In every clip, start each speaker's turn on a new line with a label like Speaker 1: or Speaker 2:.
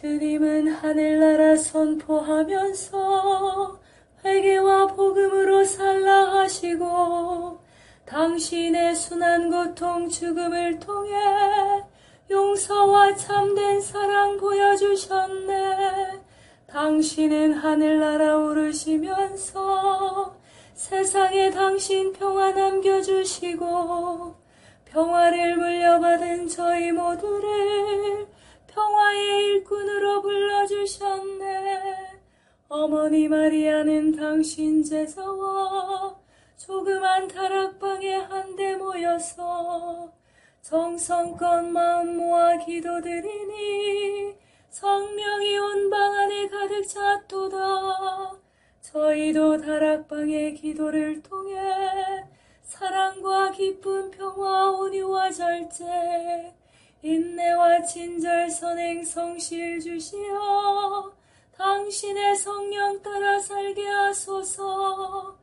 Speaker 1: 주님은 하늘나라 선포하면서 회개와 복음으로 살라 하시고 당신의 순한 고통 죽음을 통해 용서와 참된 사랑 보여주셨네. 당신은 하늘나라 오르시면서 세상에 당신 평화 남겨주시고 평화를 물려받은 저희 모두를 평화의 일꾼으로 불러주셨네. 어머니 마리아는 당신 제자와 조그만 다락방에 한데 모여서 정성껏 마음 모아 기도드리니 성령이 온 방 안에 가득 찼도다. 저희도 다락방의 기도를 통해 사랑과 기쁨, 평화, 온유와 절제, 인내와 친절, 선행, 성실 주시어 당신의 성령 따라 살게 하소서.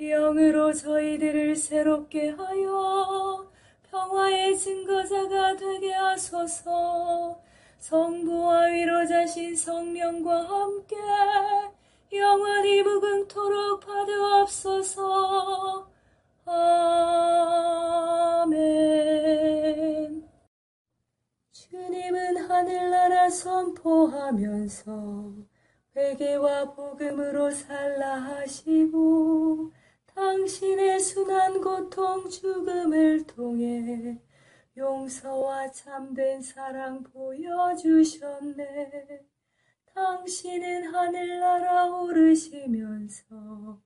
Speaker 1: 영으로 저희들을 새롭게 하여 평화의 증거자가 되게 하소서. 성부와 위로자신 성령과 함께 영원히 무궁토록 받으옵소서. 아멘. 주님은 하늘나라 선포하면서 회개와 복음으로 살라 하시고 당신의 순한 고통 죽음을 통해 용서와 참된 사랑 보여주셨네. 당신은 하늘나라 오르시면서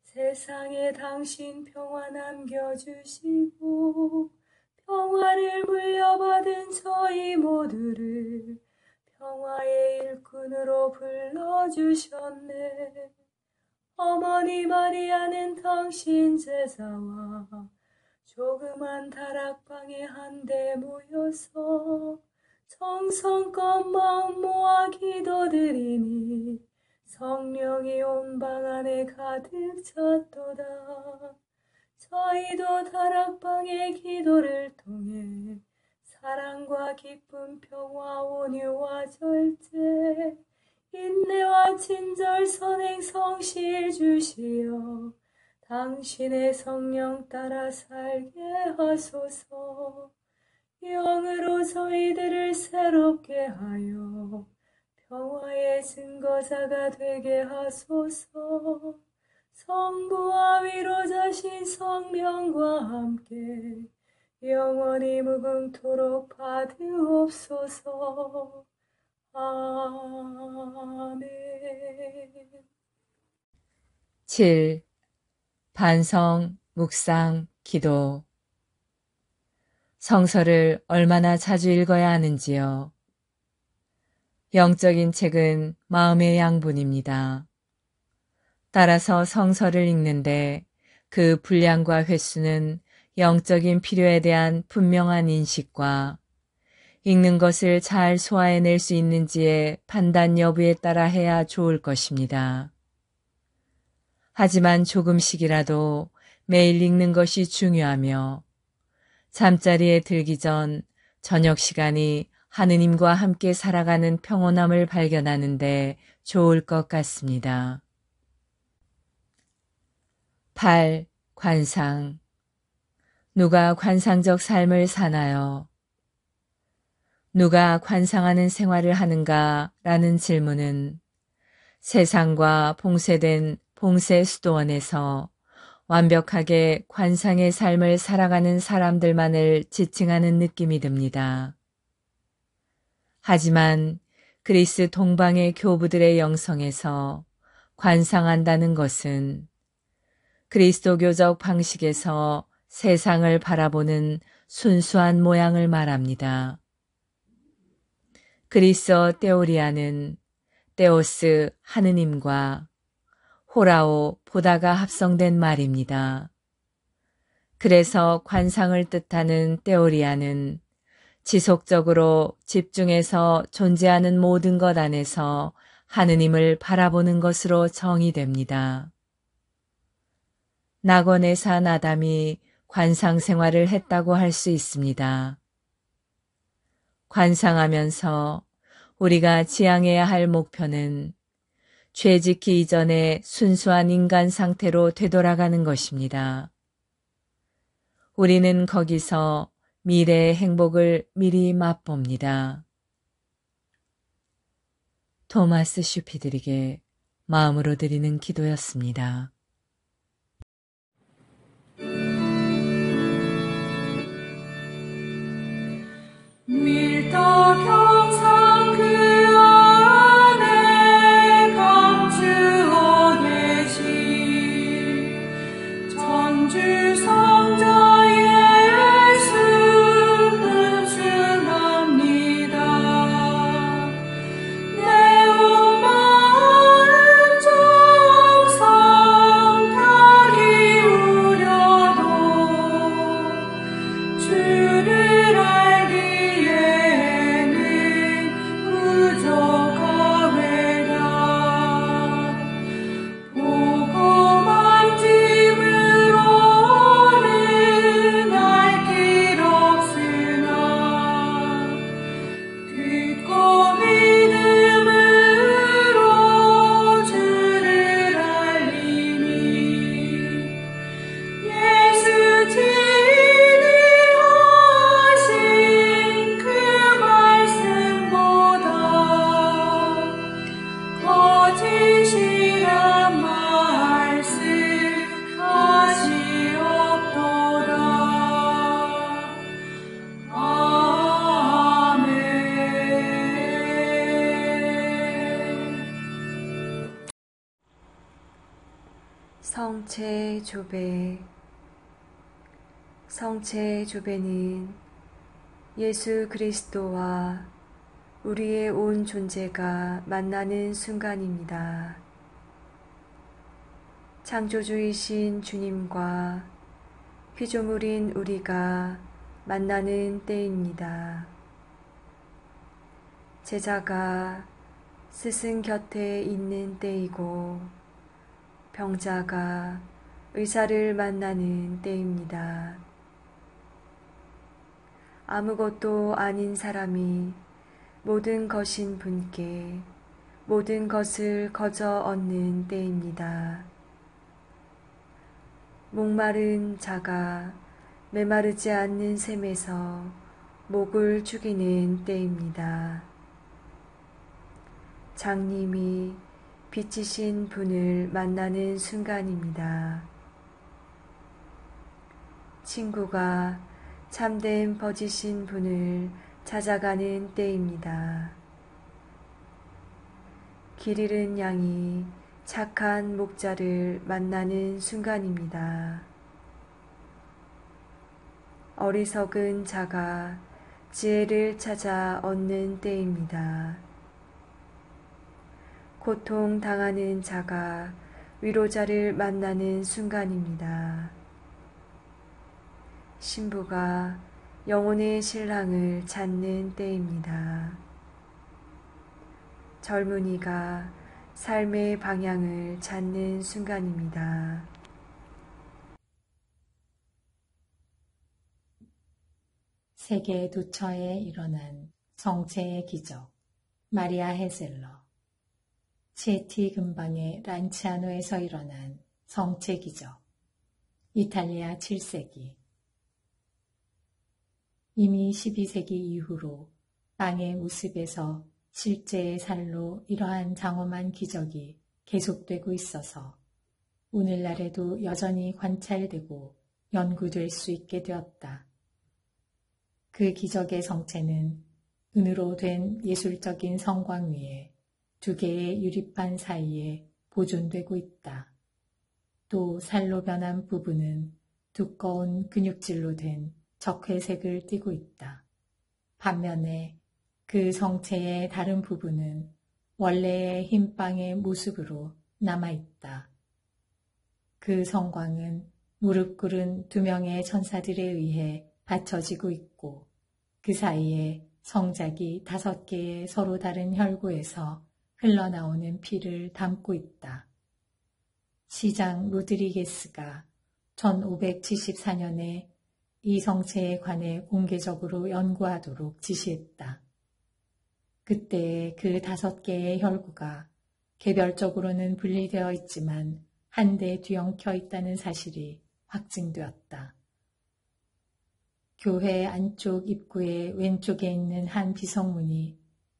Speaker 1: 세상에 당신 평화 남겨주시고 평화를 물려받은 저희 모두를 평화의 일꾼으로 불러주셨네. 어머니 마리아는 당신 제자와 조그만 다락방에 한데 모여서 정성껏 마음 모아 기도드리니 성령이 온 방 안에 가득 찼도다. 저희도 다락방의 기도를 통해 사랑과 기쁨, 평화, 온유와 절제, 인내와 친절, 선행, 성실 주시어 당신의 성령 따라 살게 하소서. 영으로 저희들을 새롭게 하여 평화의 증거자가 되게 하소서. 성부와 위로자신 성령과 함께 영원히 무궁토록 받으옵소서. 아멘.
Speaker 2: 7. 반성, 묵상, 기도. 성서를 얼마나 자주 읽어야 하는지요? 영적인 책은 마음의 양분입니다. 따라서 성서를 읽는데 그 분량과 횟수는 영적인 필요에 대한 분명한 인식과 읽는 것을 잘 소화해낼 수 있는지의 판단 여부에 따라 해야 좋을 것입니다. 하지만 조금씩이라도 매일 읽는 것이 중요하며 잠자리에 들기 전 저녁 시간이 하느님과 함께 살아가는 평온함을 발견하는데 좋을 것 같습니다. 8. 관상. 누가 관상적 삶을 사나요? 누가 관상하는 생활을 하는가? 라는 질문은 세상과 봉쇄된 봉쇄 수도원에서 완벽하게 관상의 삶을 살아가는 사람들만을 지칭하는 느낌이 듭니다. 하지만 그리스 동방의 교부들의 영성에서 관상한다는 것은 그리스도교적 방식에서 세상을 바라보는 순수한 모양을 말합니다. 그리스어 떼오리아는 떼오스 하느님과 호라오 보다가 합성된 말입니다. 그래서 관상을 뜻하는 떼오리아는 지속적으로 집중해서 존재하는 모든 것 안에서 하느님을 바라보는 것으로 정의됩니다. 낙원에 산 아담이 관상 생활을 했다고 할 수 있습니다. 관상하면서 우리가 지향해야 할 목표는 죄 짓기 이전의 순수한 인간 상태로 되돌아가는 것입니다. 우리는 거기서 미래의 행복을 미리 맛봅니다. 토마스 슈피드릭의 마음으로 드리는 기도였습니다.
Speaker 1: 밀도 경상 그 안에 감추어 계신 전주 성자 예수 은총합니다. 내 온 마음 정성 다 기울여도 주를 알기에는 부족하외라. 보고만 짐으로는 알 길 없으나 듣고 믿음으로 주를 알리니 예수 진리하신 그 말씀보다 거짓이란 말씀 다시 없도다. 아멘. 성체조배. 성체조배는 예수 그리스도와 우리의 온 존재가 만나는 순간입니다. 창조주이신 주님과 피조물인 우리가 만나는 때입니다. 제자가 스승 곁에 있는 때이고 병자가 의사를 만나는 때입니다. 아무것도 아닌 사람이 모든 것인 분께 모든 것을 거저 얻는 때입니다. 목마른 자가 메마르지 않는 샘에서 목을 죽이는 때입니다. 장님이 빛이신 분을 만나는 순간입니다. 친구가 참된 버지신 분을 찾아가는 때입니다. 길 잃은 양이 착한 목자를 만나는 순간입니다. 어리석은 자가 지혜를 찾아 얻는 때입니다. 고통당하는 자가 위로자를 만나는 순간입니다. 신부가 영혼의 신랑을 찾는 때입니다. 젊은이가 삶의 방향을 찾는 순간입니다.
Speaker 3: 세계 두처에 일어난 성체의 기적, 마리아 헤셀러. 치에티 근방의 란치아노에서 일어난 성체 기적, 이탈리아 7세기. 이미 12세기 이후로 땅의 우습에서 실제의 살로 이러한 장엄한 기적이 계속되고 있어서 오늘날에도 여전히 관찰되고 연구될 수 있게 되었다. 그 기적의 성체는 은으로 된 예술적인 성광 위에 두 개의 유리판 사이에 보존되고 있다. 또 살로 변한 부분은 두꺼운 근육질로 된 적회색을 띠고 있다. 반면에 그 성체의 다른 부분은 원래의 흰빵의 모습으로 남아있다. 그 성광은 무릎 꿇은 두 명의 천사들에 의해 받쳐지고 있고 그 사이에 성작이 5개의 서로 다른 혈구에서 흘러나오는 피를 담고 있다. 시장 로드리게스가 1574년에 이 성체에 관해 공개적으로 연구하도록 지시했다. 그때에 그 5개의 혈구가 개별적으로는 분리되어 있지만 한데 뒤엉켜 있다는 사실이 확증되었다. 교회 안쪽 입구의 왼쪽에 있는 한 비성문이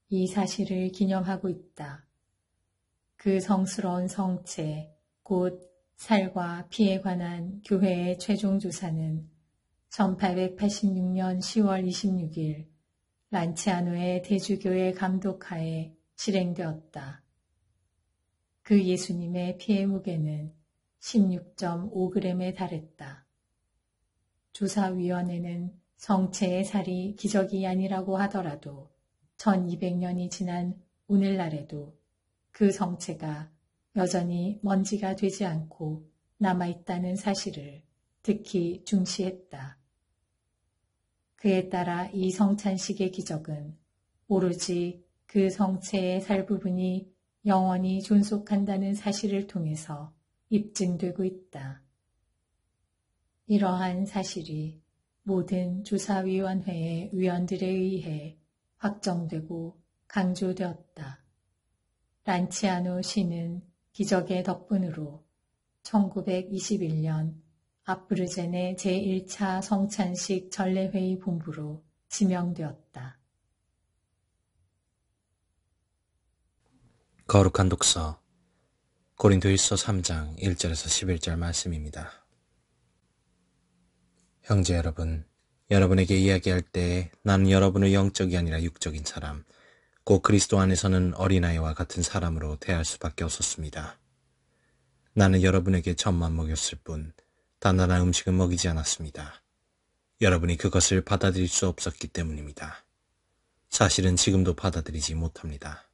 Speaker 3: 이 사실을 기념하고 있다. 그 성스러운 성체, 곧 살과 피에 관한 교회의 최종 조사는 1886년 10월 26일 란치아노의 대주교의 감독하에 실행되었다. 그 예수님의 피의 무게는 16.5g에 달했다. 조사위원회는 성체의 살이 기적이 아니라고 하더라도 1200년이 지난 오늘날에도 그 성체가 여전히 먼지가 되지 않고 남아있다는 사실을 특히 중시했다. 그에 따라 이 성찬식의 기적은 오로지 그 성체의 살 부분이 영원히 존속한다는 사실을 통해서 입증되고 있다. 이러한 사실이 모든 조사위원회의 위원들에 의해 확정되고 강조되었다. 란치아노 시는 기적의 덕분으로 1921년 아프르젠의 제1차 성찬식 전례회의 본부로 지명되었다.
Speaker 4: 거룩한 독서 고린도일서 3장 1절에서 11절 말씀입니다. 형제 여러분, 여러분에게 이야기할 때 나는 여러분을 영적이 아니라 육적인 사람, 곧 그리스도 안에서는 어린아이와 같은 사람으로 대할 수밖에 없었습니다. 나는 여러분에게 젖만 먹였을 뿐 단단한 음식은 먹이지 않았습니다. 여러분이 그것을 받아들일 수 없었기 때문입니다. 사실은 지금도 받아들이지 못합니다.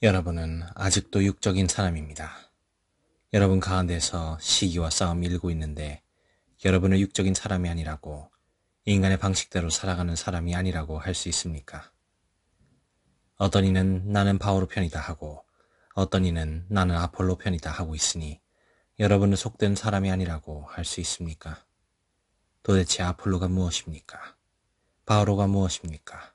Speaker 4: 여러분은 아직도 육적인 사람입니다. 여러분 가운데서 시기와 싸움이 일고 있는데 여러분을 육적인 사람이 아니라고, 인간의 방식대로 살아가는 사람이 아니라고 할 수 있습니까? 어떤 이는 나는 바오로 편이다 하고 어떤 이는 나는 아폴로 편이다 하고 있으니 여러분은 속된 사람이 아니라고 할 수 있습니까? 도대체 아폴로가 무엇입니까? 바오로가 무엇입니까?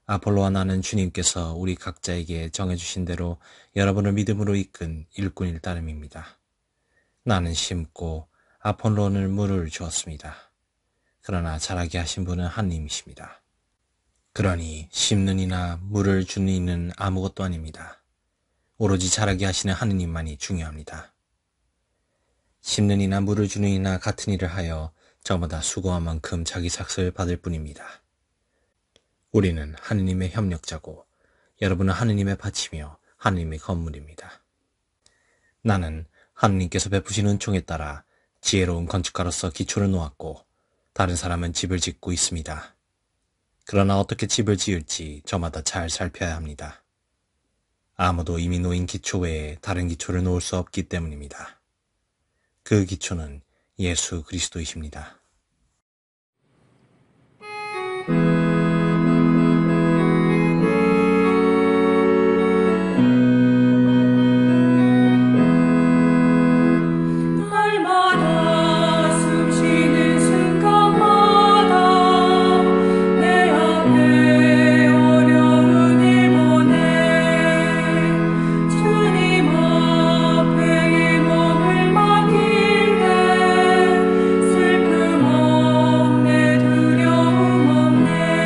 Speaker 4: 아폴로와 나는 주님께서 우리 각자에게 정해주신 대로 여러분을 믿음으로 이끈 일꾼일 따름입니다. 나는 심고 아폴로는 물을 주었습니다. 그러나 자라게 하신 분은 하나님이십니다. 그러니 심는 이나 물을 주는 이는 아무것도 아닙니다. 오로지 자라게 하시는 하느님만이 중요합니다. 심는 이나 물을 주는 이나 같은 일을 하여 저마다 수고한 만큼 자기 삭을 받을 뿐입니다. 우리는 하느님의 협력자고 여러분은 하느님의 밭이며 하느님의 건물입니다. 나는 하느님께서 베푸신 은총에 따라 지혜로운 건축가로서 기초를 놓았고 다른 사람은 집을 짓고 있습니다. 그러나 어떻게 집을 지을지 저마다 잘 살펴야 합니다. 아무도 이미 놓인 기초 외에 다른 기초를 놓을 수 없기 때문입니다. 그 기초는 예수 그리스도이십니다.
Speaker 5: 슬픔 없네 두려움 없네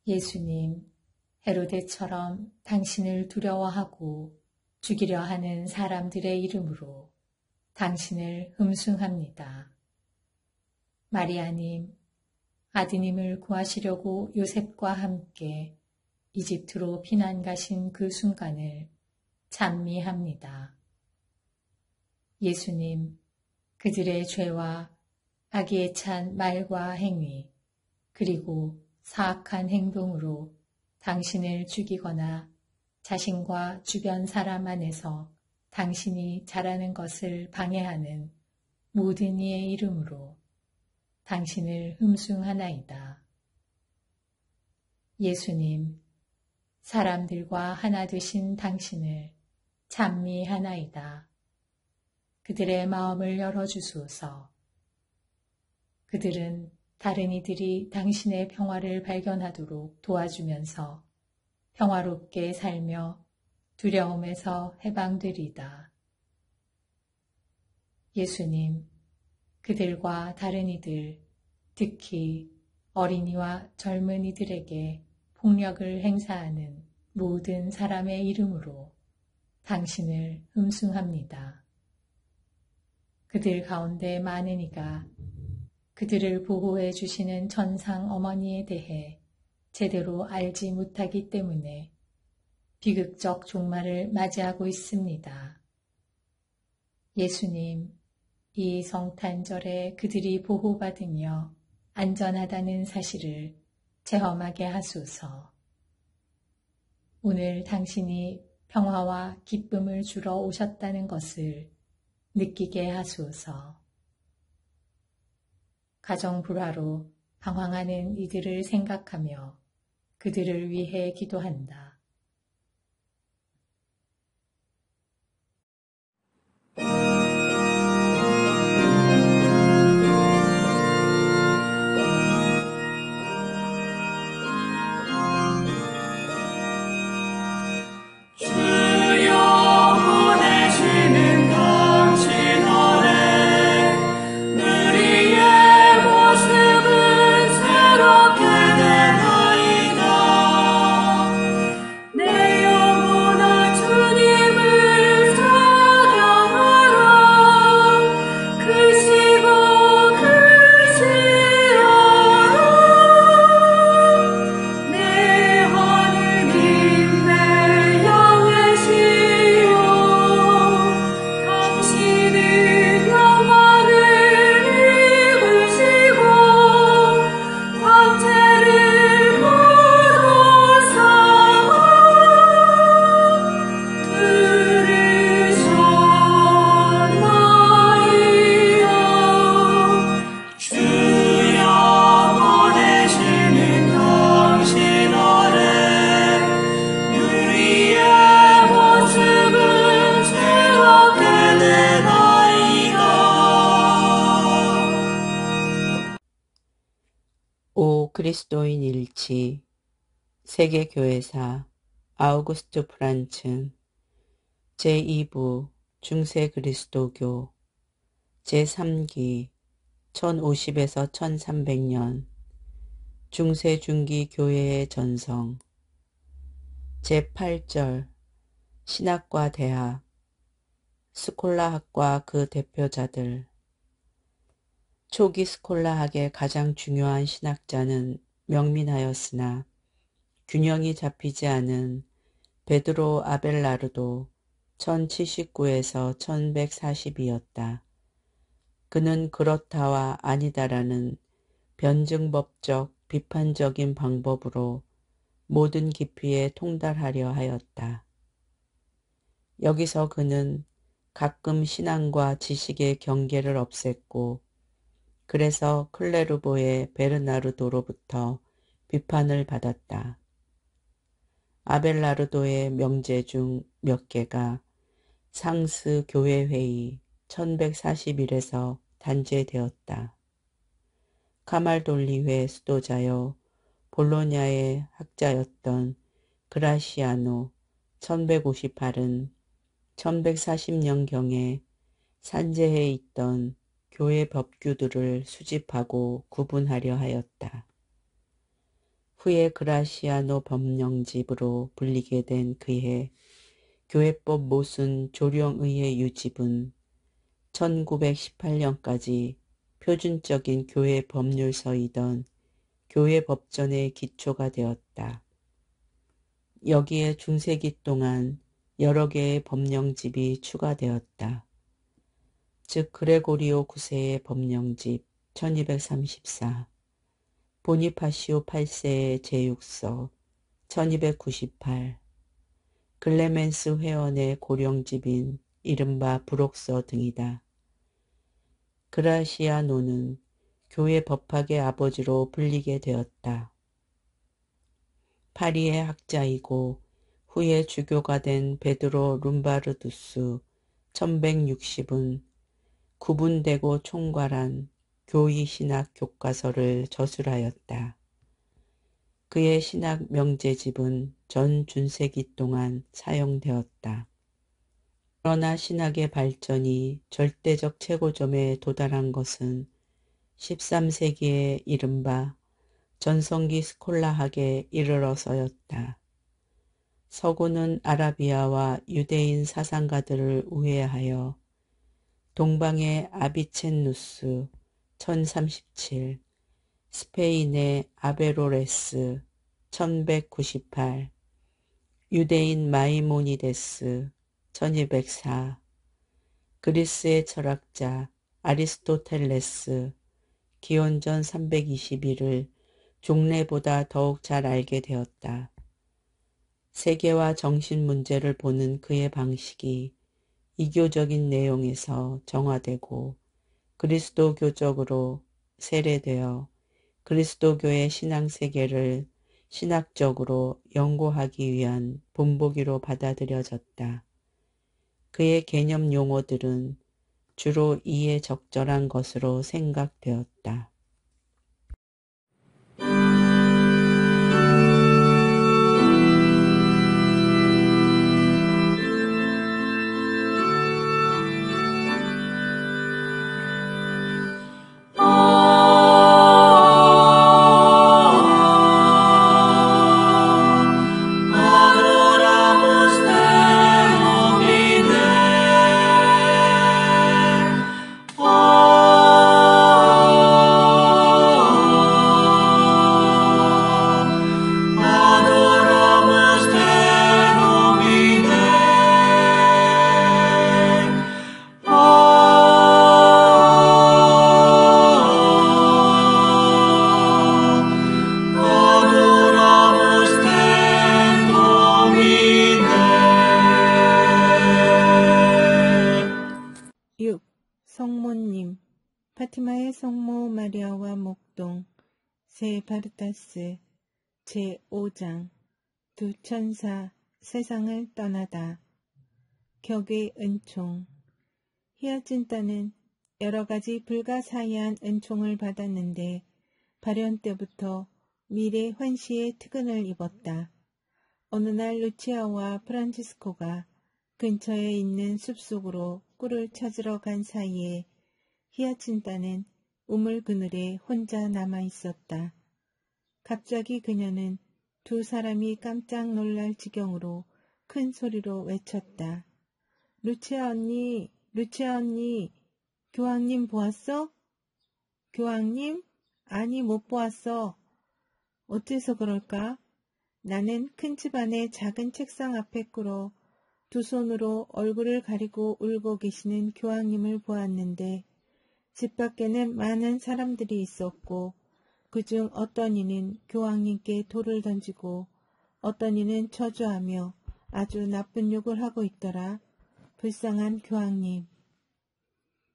Speaker 3: 예수님, 헤로데처럼 당신을 두려워하고 죽이려 하는 사람들의 이름으로 당신을 흠숭합니다. 마리아님, 아드님을 구하시려고 요셉과 함께 이집트로 피난 가신 그 순간을 찬미합니다. 예수님, 그들의 죄와 악에 찬 말과 행위, 그리고 사악한 행동으로 당신을 죽이거나 자신과 주변 사람 안에서 당신이 자라는 것을 방해하는 모든 이의 이름으로 당신을 흠숭하나이다. 예수님, 사람들과 하나 되신 당신을 찬미하나이다. 그들의 마음을 열어주소서. 그들은 다른 이들이 당신의 평화를 발견하도록 도와주면서 평화롭게 살며 두려움에서 해방되리다. 예수님, 그들과 다른 이들, 특히 어린이와 젊은이들에게 폭력을 행사하는 모든 사람의 이름으로 당신을 흠숭합니다. 그들 가운데 많은 이가 그들을 보호해 주시는 천상 어머니에 대해 제대로 알지 못하기 때문에 비극적 종말을 맞이하고 있습니다. 예수님, 이 성탄절에 그들이 보호받으며 안전하다는 사실을 체험하게 하소서. 오늘 당신이 평화와 기쁨을 주러 오셨다는 것을 느끼게 하소서. 가정 불화로 방황하는 이들을 생각하며 그들을 위해 기도한다.
Speaker 5: 오 그리스도인 일치 세계교회사 아우구스트 프란츠 제2부 중세 그리스도교 제3기 1050에서 1300년 중세 중기 교회의 전성 제8절 신학과 대학 스콜라학과 그 대표자들 초기 스콜라학의 가장 중요한 신학자는 명민하였으나 균형이 잡히지 않은 베드로 아벨라르도 1079에서 1140이었다. 그는 그렇다와 아니다라는 변증법적 비판적인 방법으로 모든 깊이에 통달하려 하였다. 여기서 그는 가끔 신앙과 지식의 경계를 없앴고 그래서 클레르보의 베르나르도로부터 비판을 받았다. 아벨라르도의 명제 중 몇 개가 상스 교회회의 1141에서 단죄되었다. 카말돌리회 수도자여 볼로냐의 학자였던 그라시아노 1158은 1140년경에 산재해 있던 교회 법규들을 수집하고 구분하려 하였다. 후에 그라시아노 법령집으로 불리게 된 그해 교회법 모순 조령의회 유집은 1918년까지 표준적인 교회 법률서이던 교회법전의 기초가 되었다. 여기에 중세기 동안 여러 개의 법령집이 추가되었다. 즉 그레고리오 9세의 법령집 1234, 보니파시오 8세의 제6서 1298, 클레멘스 회원의 고령집인 이른바 불옥서 등이다. 그라시아노는 교회 법학의 아버지로 불리게 되었다. 파리의 학자이고 후에 주교가 된 베드로 룸바르두스 1160은 구분되고 총괄한 교의신학 교과서를 저술하였다. 그의 신학 명제집은 전 준세기 동안 사용되었다. 그러나 신학의 발전이 절대적 최고점에 도달한 것은 13세기의 이른바 전성기 스콜라학에 이르러서였다. 서구는 아라비아와 유대인 사상가들을 우회하여 동방의 아비첸누스 1037, 스페인의 아베로레스 1198, 유대인 마이모니데스 1204, 그리스의 철학자 아리스토텔레스 기원전 321을 종래보다 더욱 잘 알게 되었다. 세계와 정신 문제를 보는 그의 방식이 이교적인 내용에서 정화되고 그리스도교적으로 세례되어 그리스도교의 신앙세계를 신학적으로 연구하기 위한 본보기로 받아들여졌다. 그의 개념 용어들은 주로 이에 적절한 것으로 생각되었다.
Speaker 6: 성모님, 파티마의 성모 마리아와 목동, 세 바르타스, 제5장, 두 천사, 세상을 떠나다, 격의 은총. 히아친타는 여러 가지 불가사의한 은총을 받았는데 발현 때부터 미래 환시의 특은을 입었다. 어느 날 루치아와 프란치스코가 근처에 있는 숲속으로 꿀을 찾으러 간 사이에 히아친타는 우물 그늘에 혼자 남아있었다. 갑자기 그녀는 두 사람이 깜짝 놀랄 지경으로 큰 소리로 외쳤다. 루치아 언니, 루치아 언니, 교황님 보았어? 교황님? 아니 못 보았어. 어째서 그럴까? 나는 큰 집 안에 작은 책상 앞에 꿇어 두 손으로 얼굴을 가리고 울고 계시는 교황님을 보았는데 집 밖에는 많은 사람들이 있었고 그중 어떤 이는 교황님께 돌을 던지고 어떤 이는 저주하며 아주 나쁜 욕을 하고 있더라. 불쌍한 교황님.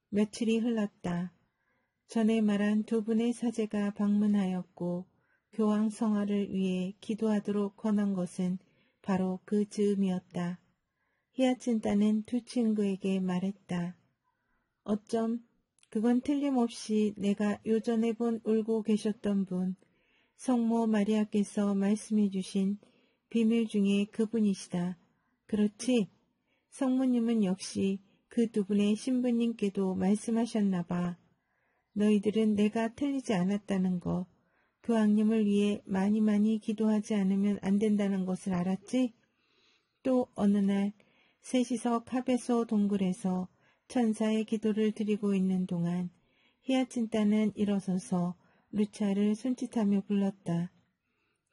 Speaker 6: 며칠이 흘렀다. 전에 말한 두 분의 사제가 방문하였고 교황 성화를 위해 기도하도록 권한 것은 바로 그 즈음이었다. 히아친타는 두 친구에게 말했다. 어쩜 그건 틀림없이 내가 요전에 본 울고 계셨던 분, 성모 마리아께서 말씀해 주신 비밀 중에 그분이시다. 그렇지? 성모님은 역시 그 두 분의 신부님께도 말씀하셨나 봐. 너희들은 내가 틀리지 않았다는 거, 교황님을 위해 많이 많이 기도하지 않으면 안 된다는 것을 알았지? 또 어느 날 셋이서 카베소 동굴에서 천사의 기도를 드리고 있는 동안 히아친타는 일어서서 루차를 손짓하며 불렀다.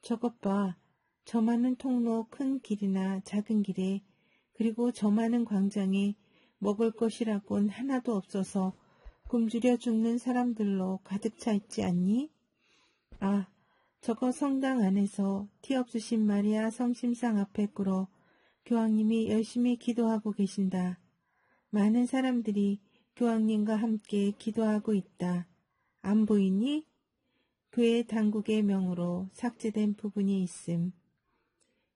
Speaker 6: 저것 봐. 저 많은 통로 큰 길이나 작은 길에 그리고 저 많은 광장에 먹을 것이라곤 하나도 없어서 굶주려 죽는 사람들로 가득 차 있지 않니? 아, 저거 성당 안에서 티 없으신 마리아 성심상 앞에 꿇어 교황님이 열심히 기도하고 계신다. 많은 사람들이 교황님과 함께 기도하고 있다. 안 보이니? 교회 당국의 명으로 삭제된 부분이 있음.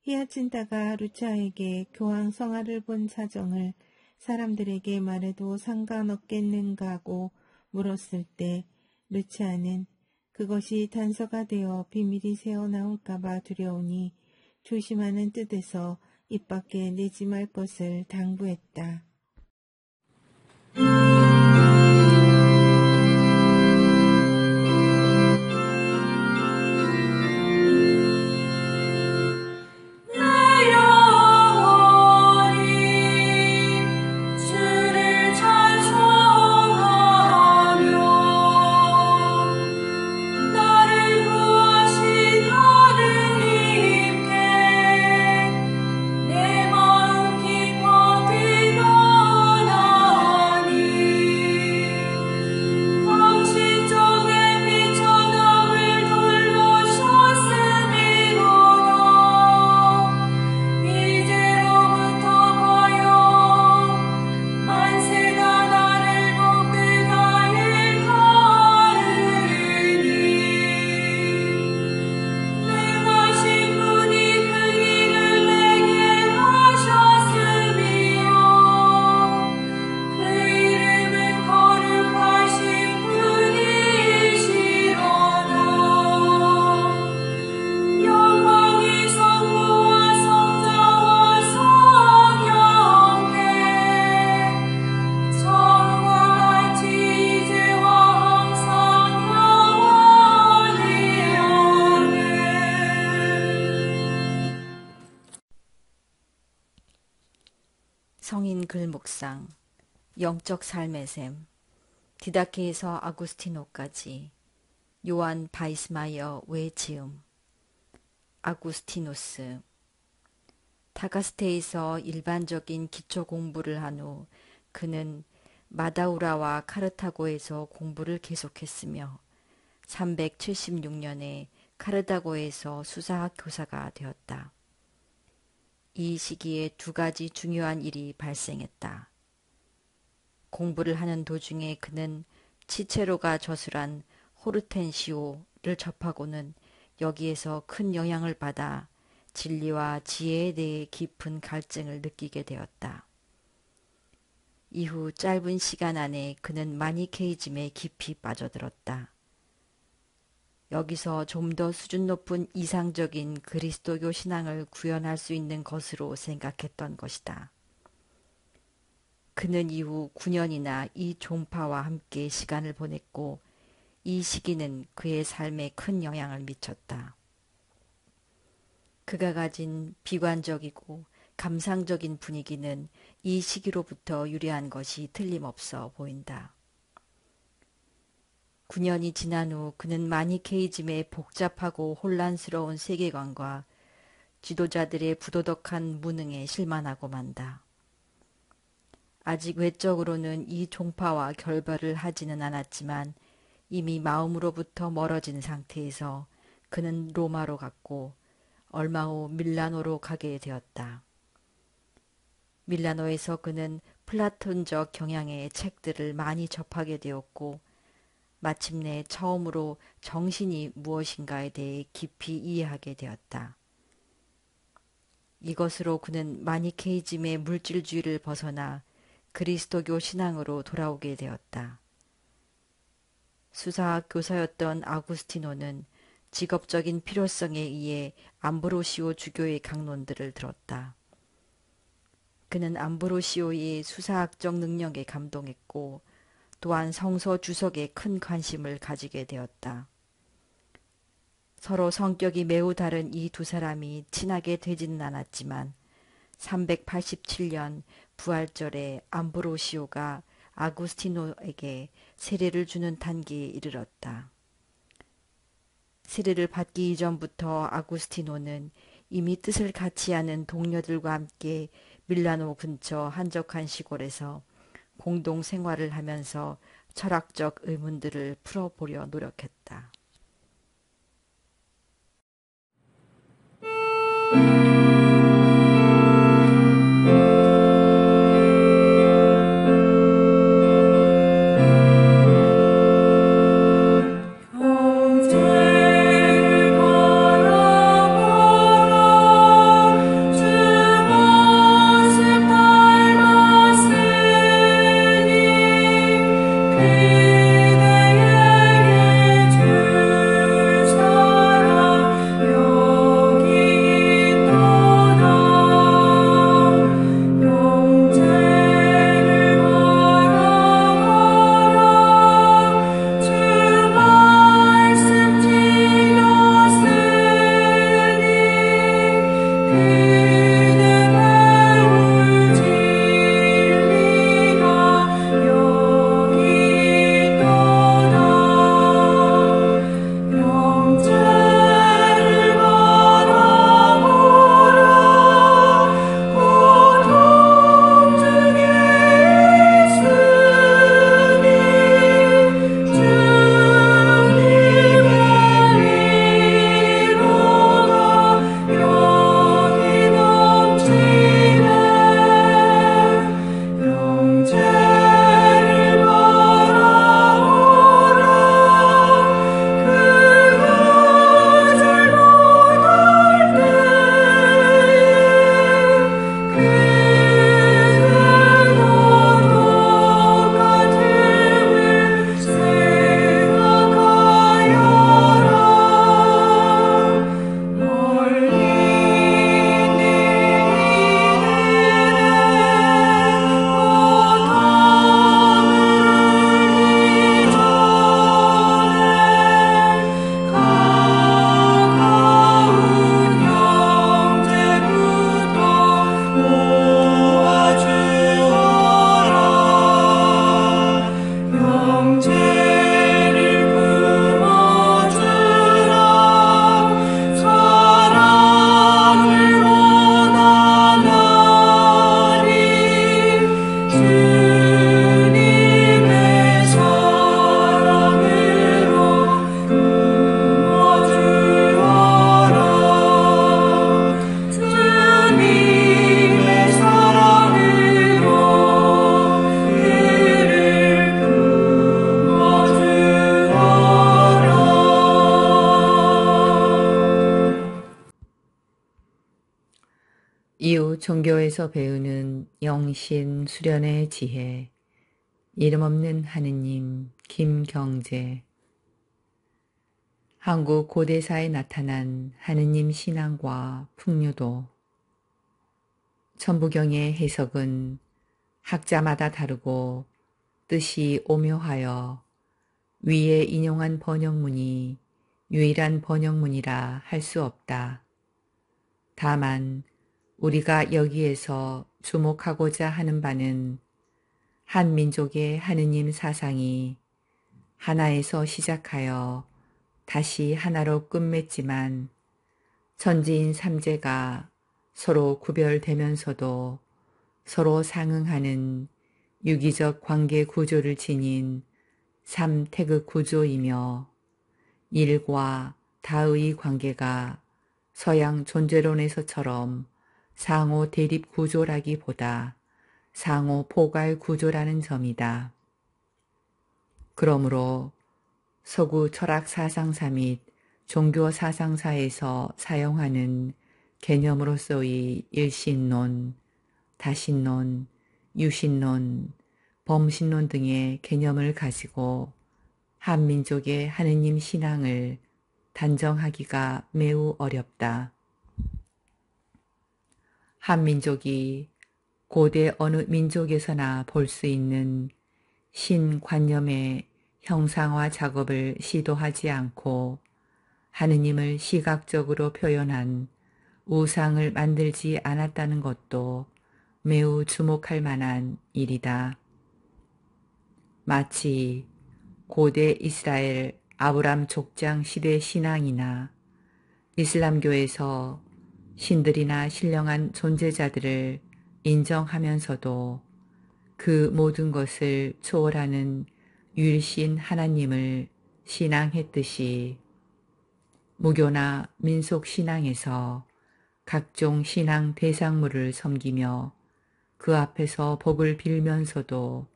Speaker 6: 히아친타가 루차에게 교황 성화를 본 사정을 사람들에게 말해도 상관없겠는가 하고 물었을 때 루차는 그것이 단서가 되어 비밀이 새어나올까봐 두려우니 조심하는 뜻에서 입 밖에 내지 말 것을 당부했다.
Speaker 7: 성인 글 묵상, 영적 삶의 셈, 디다케에서 아구스티노까지, 요한 바이스마이어 외지음, 아구스티누스, 타가스테에서 일반적인 기초 공부를 한 후 그는 마다우라와 카르타고에서 공부를 계속했으며 376년에 카르타고에서 수사학 교사가 되었다. 이 시기에 두 가지 중요한 일이 발생했다. 공부를 하는 도중에 그는 치체로가 저술한 호르텐시오를 접하고는 여기에서 큰 영향을 받아 진리와 지혜에 대해 깊은 갈증을 느끼게 되었다. 이후 짧은 시간 안에 그는 마니케이즘에 깊이 빠져들었다. 여기서 좀 더 수준 높은 이상적인 그리스도교 신앙을 구현할 수 있는 것으로 생각했던 것이다. 그는 이후 9년이나 이 종파와 함께 시간을 보냈고 이 시기는 그의 삶에 큰 영향을 미쳤다. 그가 가진 비관적이고 감상적인 분위기는 이 시기로부터 유래한 것이 틀림없어 보인다. 9년이 지난 후 그는 마니케이즘의 복잡하고 혼란스러운 세계관과 지도자들의 부도덕한 무능에 실망하고 만다. 아직 외적으로는 이 종파와 결별을 하지는 않았지만 이미 마음으로부터 멀어진 상태에서 그는 로마로 갔고 얼마 후 밀라노로 가게 되었다. 밀라노에서 그는 플라톤적 경향의 책들을 많이 접하게 되었고 마침내 처음으로 정신이 무엇인가에 대해 깊이 이해하게 되었다. 이것으로 그는 마니케이즘의 물질주의를 벗어나 그리스도교 신앙으로 돌아오게 되었다. 수사학 교사였던 아구스티노는 직업적인 필요성에 의해 암브로시오 주교의 강론들을 들었다. 그는 암브로시오의 수사학적 능력에 감동했고 또한 성서 주석에 큰 관심을 가지게 되었다. 서로 성격이 매우 다른 이 두 사람이 친하게 되지는 않았지만 387년 부활절에 암브로시오가 아구스티노에게 세례를 주는 단계에 이르렀다. 세례를 받기 이전부터 아구스티노는 이미 뜻을 같이 하는 동료들과 함께 밀라노 근처 한적한 시골에서 공동 생활을 하면서 철학적 의문들을 풀어보려 노력했다.
Speaker 2: 이후 종교에서 배우는 영신 수련의 지혜, 이름 없는 하느님, 김경재. 한국 고대사에 나타난 하느님 신앙과 풍류도. 천부경의 해석은 학자마다 다르고 뜻이 오묘하여 위에 인용한 번역문이 유일한 번역문이라 할 수 없다. 다만 우리가 여기에서 주목하고자 하는 바는 한 민족의 하느님 사상이 하나에서 시작하여 다시 하나로 끝맺지만 천지인 삼재가 서로 구별되면서도 서로 상응하는 유기적 관계 구조를 지닌 삼태극 구조이며 일과 다의 관계가 서양 존재론에서처럼 상호 대립 구조라기보다 상호 포괄 구조라는 점이다. 그러므로 서구 철학 사상사 및 종교 사상사에서 사용하는 개념으로서의 일신론, 다신론, 유신론, 범신론 등의 개념을 가지고 한민족의 하느님 신앙을 단정하기가 매우 어렵다. 한민족이 고대 어느 민족에서나 볼 수 있는 신관념의 형상화 작업을 시도하지 않고
Speaker 5: 하느님을 시각적으로 표현한 우상을 만들지 않았다는 것도 매우 주목할 만한 일이다. 마치 고대 이스라엘 아브람 족장 시대 신앙이나 이슬람교에서 신들이나 신령한 존재자들을 인정하면서도 그 모든 것을 초월하는 유일신 하나님을 신앙했듯이 무교나 민속신앙에서 각종 신앙 대상물을 섬기며 그 앞에서 복을 빌면서도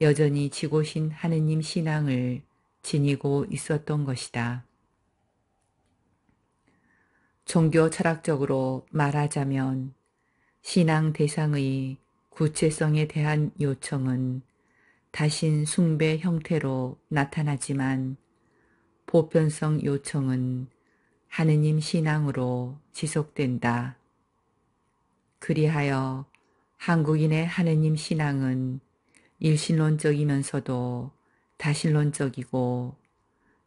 Speaker 5: 여전히 지고신 하느님 신앙을 지니고 있었던 것이다. 종교 철학적으로 말하자면 신앙 대상의 구체성에 대한 요청은 다신 숭배 형태로 나타나지만 보편성 요청은 하느님 신앙으로 지속된다. 그리하여 한국인의 하느님 신앙은 일신론적이면서도 다신론적이고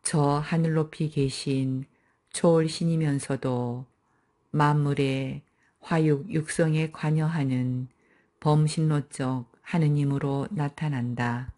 Speaker 5: 저 하늘 높이 계신 초월신이면서도 만물의 화육 육성에 관여하는 범신론적 하느님으로 나타난다.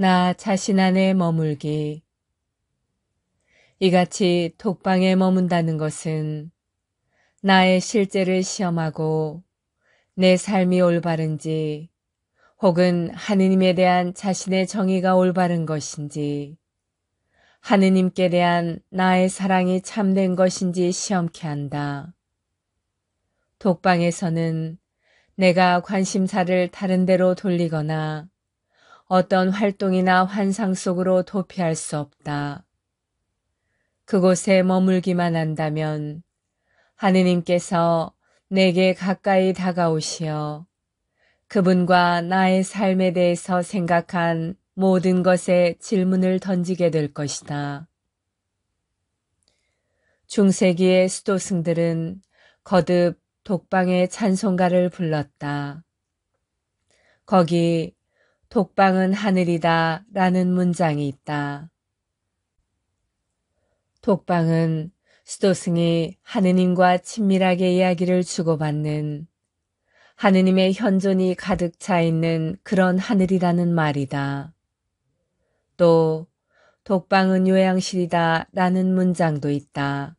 Speaker 2: 나 자신 안에 머물기. 이같이 독방에 머문다는 것은 나의 실제를 시험하고 내 삶이 올바른지 혹은 하느님에 대한 자신의 정의가 올바른 것인지 하느님께 대한 나의 사랑이 참된 것인지 시험케 한다. 독방에서는 내가 관심사를 다른 데로 돌리거나 어떤 활동이나 환상 속으로 도피할 수 없다. 그곳에 머물기만 한다면 하느님께서 내게 가까이 다가오시어 그분과 나의 삶에 대해서 생각한 모든 것에 질문을 던지게 될 것이다. 중세기의 수도승들은 거듭 독방의 찬송가를 불렀다. 거기 독방은 하늘이다 라는 문장이 있다. 독방은 수도승이 하느님과 친밀하게 이야기를 주고받는 하느님의 현존이 가득 차 있는 그런 하늘이라는 말이다. 또 독방은 요양실이다 라는 문장도 있다.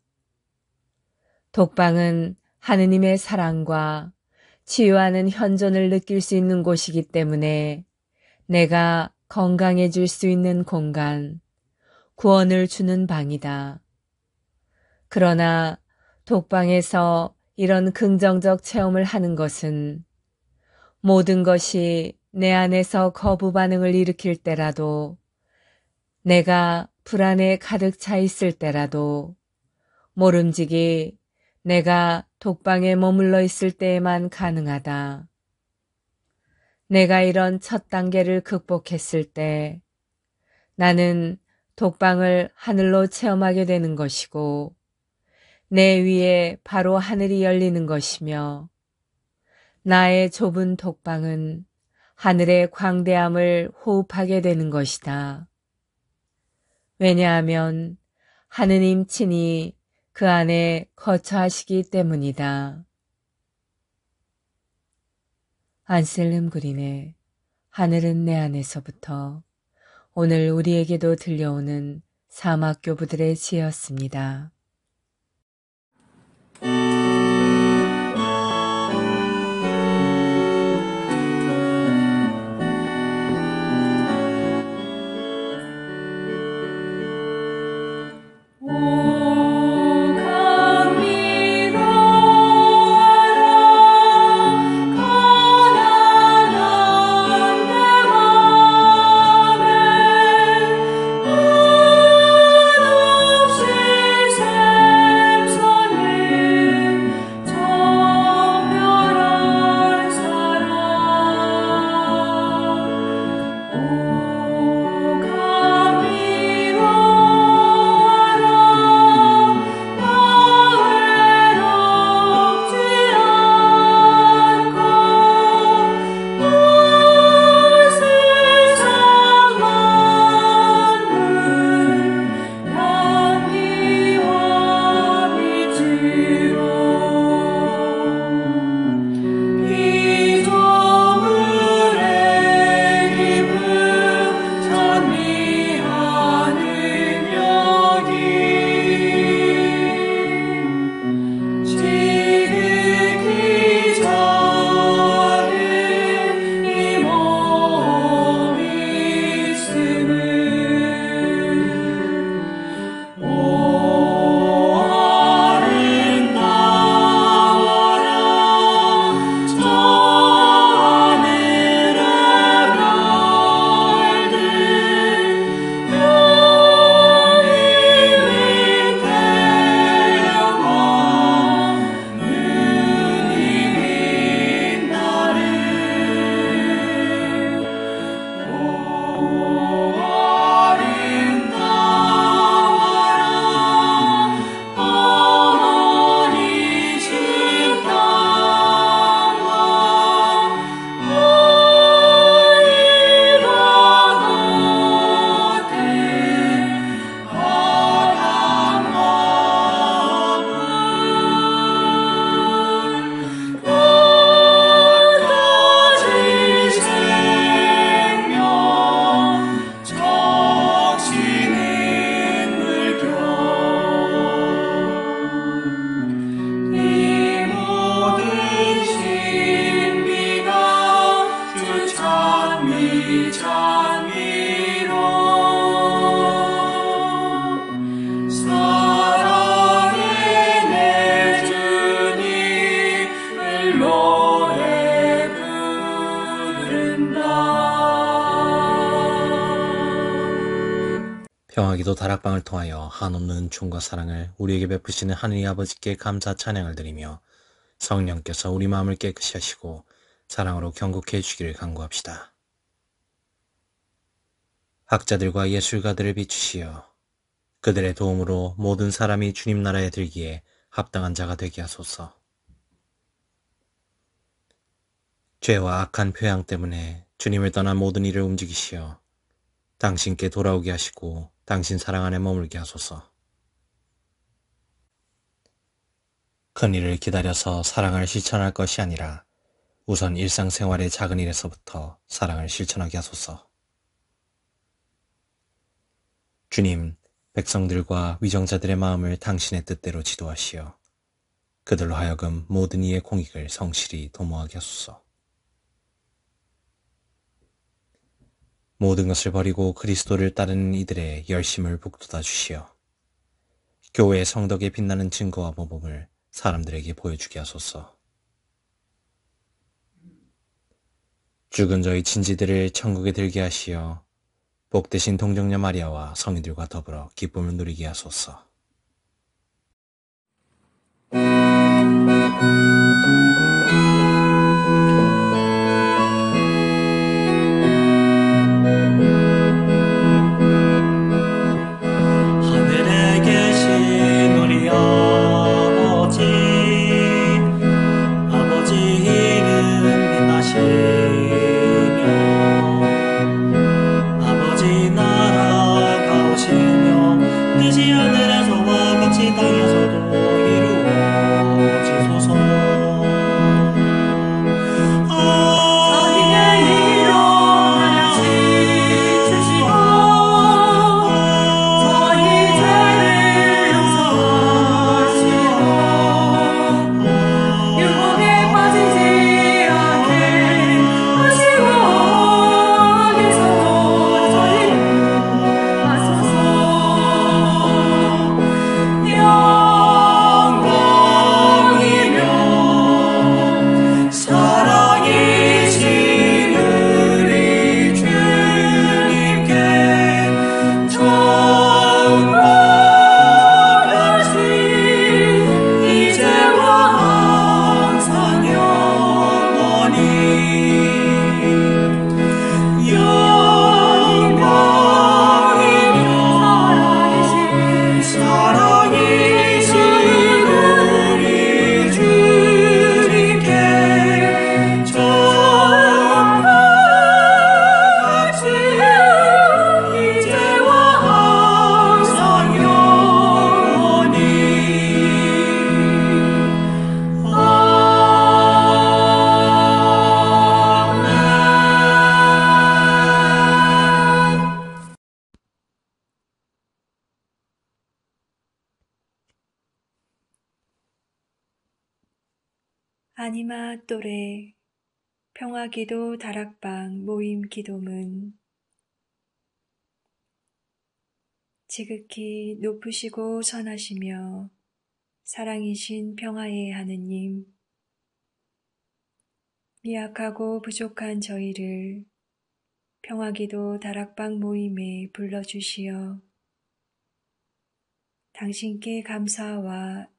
Speaker 2: 독방은 하느님의 사랑과 치유하는 현존을 느낄 수 있는 곳이기 때문에 내가 건강해질 수 있는 공간, 구원을 주는 방이다. 그러나 독방에서 이런 긍정적 체험을 하는 것은 모든 것이 내 안에서 거부 반응을 일으킬 때라도, 내가 불안에 가득 차 있을 때라도, 모름지기 내가 독방에 머물러 있을 때에만 가능하다. 내가 이런 첫 단계를 극복했을 때 나는 독방을 하늘로 체험하게 되는 것이고 내 위에 바로 하늘이 열리는 것이며 나의 좁은 독방은 하늘의 광대함을 호흡하게 되는 것이다. 왜냐하면 하느님 친히 그 안에 거처하시기 때문이다. 안셀름 그린의 하늘은 내 안에서부터 오늘 우리에게도 들려오는 사막교부들의 지혜였습니다.
Speaker 4: 평화기도 다락방을 통하여 한없는 은총과 사랑을 우리에게 베푸시는 하느님 아버지께 감사 찬양을 드리며 성령께서 우리 마음을 깨끗이 하시고 사랑으로 경고케 해주기를 간구합시다. 학자들과 예술가들을 비추시어 그들의 도움으로 모든 사람이 주님 나라에 들기에 합당한 자가 되게 하소서. 죄와 악한 표양 때문에 주님을 떠난 모든 이를 움직이시어 당신께 돌아오게 하시고 당신 사랑 안에 머물게 하소서. 큰 일을 기다려서 사랑을 실천할 것이 아니라 우선 일상생활의 작은 일에서부터 사랑을 실천하게 하소서. 주님, 백성들과 위정자들의 마음을 당신의 뜻대로 지도하시어 그들로 하여금 모든 이의 공익을 성실히 도모하게 하소서. 모든 것을 버리고 그리스도를 따르는 이들의 열심을 북돋아 주시어 교회의 성덕에 빛나는 증거와 모범을 사람들에게 보여주게 하소서. 죽은 저희 친지들을 천국에 들게 하시어 복되신 동정녀 마리아와 성인들과 더불어 기쁨을 누리게 하소서.
Speaker 8: 하늘에 계신 우리 아버지 이름 빛나시며 아버지 나라가 오시며 뜻이 하늘에서와 같이 땅에서도 이루어지소서.
Speaker 1: 아니마 또래 평화기도 다락방 모임 기도문. 지극히 높으시고 선하시며 사랑이신 평화의 하느님, 미약하고 부족한 저희를 평화기도 다락방 모임에 불러주시어 당신께 감사와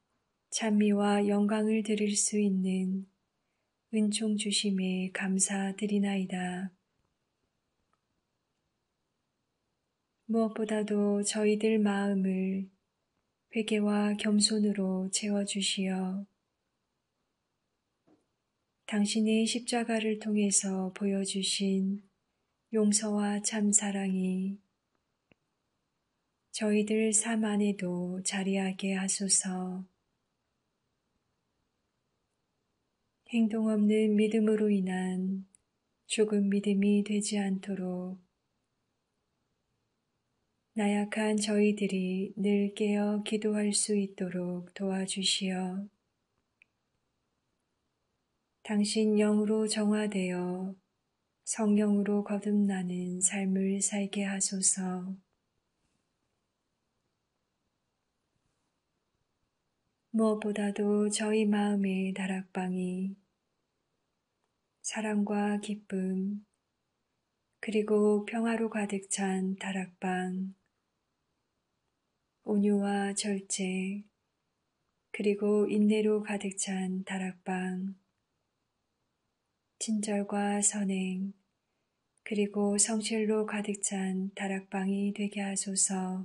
Speaker 1: 찬미와 영광을 드릴 수 있는 은총 주심에 감사드리나이다. 무엇보다도 저희들 마음을 회개와 겸손으로 채워주시어 당신의 십자가를 통해서 보여주신 용서와 참사랑이 저희들 삶 안에도 자리하게 하소서. 행동 없는 믿음으로 인한 죽은 믿음이 되지 않도록 나약한 저희들이 늘 깨어 기도할 수 있도록 도와주시어 당신 영으로 정화되어 성령으로 거듭나는 삶을 살게 하소서. 무엇보다도 저희 마음의 다락방이 사랑과 기쁨 그리고 평화로 가득 찬 다락방, 온유와 절제, 그리고 인내로 가득 찬 다락방, 친절과 선행, 그리고 성실로 가득 찬 다락방이 되게 하소서.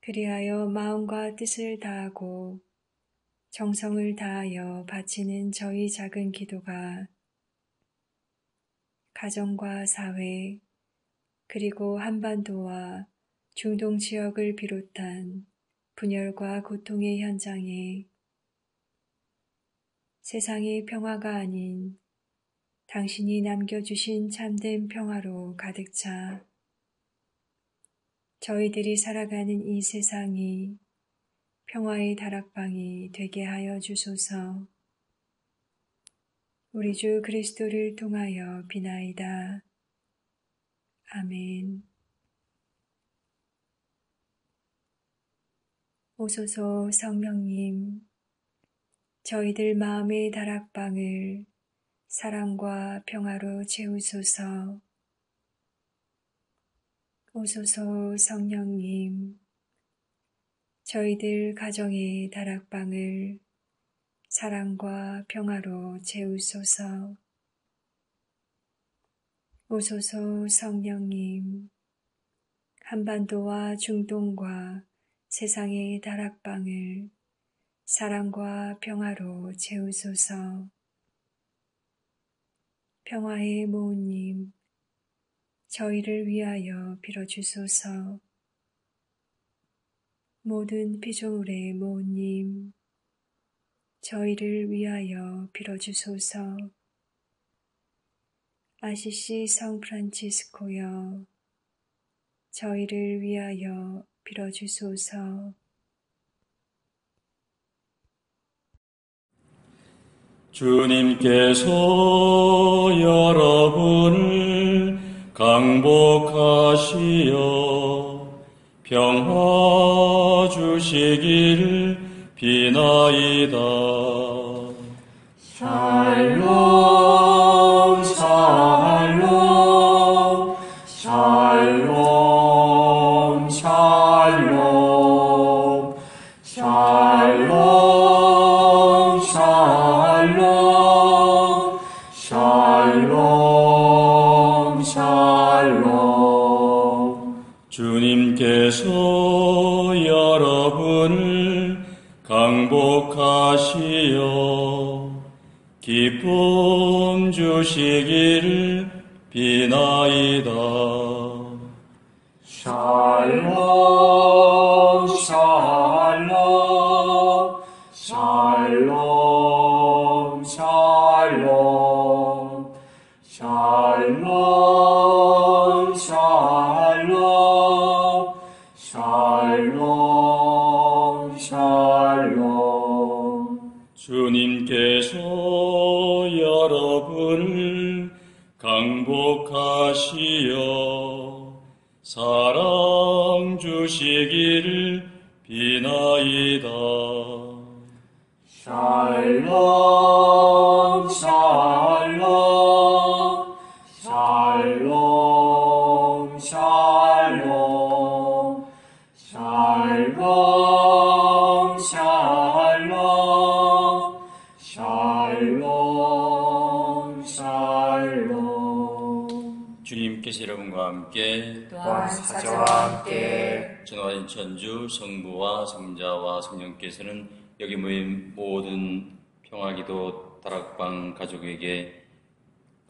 Speaker 1: 그리하여 마음과 뜻을 다하고 정성을 다하여 바치는 저희 작은 기도가 가정과 사회, 그리고 한반도와 중동 지역을 비롯한 분열과 고통의 현장에 세상의 평화가 아닌 당신이 남겨주신 참된 평화로 가득 차 저희들이 살아가는 이 세상이 평화의 다락방이 되게 하여 주소서. 우리 주 그리스도를 통하여 비나이다. 아멘. 오소서 성령님, 저희들 마음의 다락방을 사랑과 평화로 채우소서. 오소서 성령님, 저희들 가정의 다락방을 사랑과 평화로 채우소서. 오소서 성령님, 한반도와 중동과 세상의 다락방을 사랑과 평화로 채우소서. 평화의 모우님, 저희를 위하여 빌어주소서. 모든 피조물의 모우님, 저희를 위하여 빌어주소서. 아시시 성 프란치스코여, 저희를 위하여 빌어주소서.
Speaker 8: 주님께서 여러분을 강복하시어 평화 주시기를 비나이다. 샬롬 샬롬 샬롬 샬롬 샬롬 샬롬 샬롬 샬롬. 주님께서 여러분을 강복하시어 기쁨 주시기를 비나이다. 샬롬 샬롬 샬롬 샬롬 샬롬 샬롬 샬롬 샬롬. 주님께서 여러분을 강복하시어 사랑 주시기를 비나이다. 샬롬 샬롬 샬롬 샬롬 샬롬 샬롬 샬롬 샬롬. 주님께서 여러분과 함께
Speaker 5: 또한 사자와 함께
Speaker 8: 전화인 천주 성부와 성자와 성령께서는 여기 모인 모든 평화기도 다락방 가족에게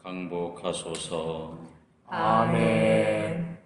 Speaker 8: 강복하소서.
Speaker 5: 아멘.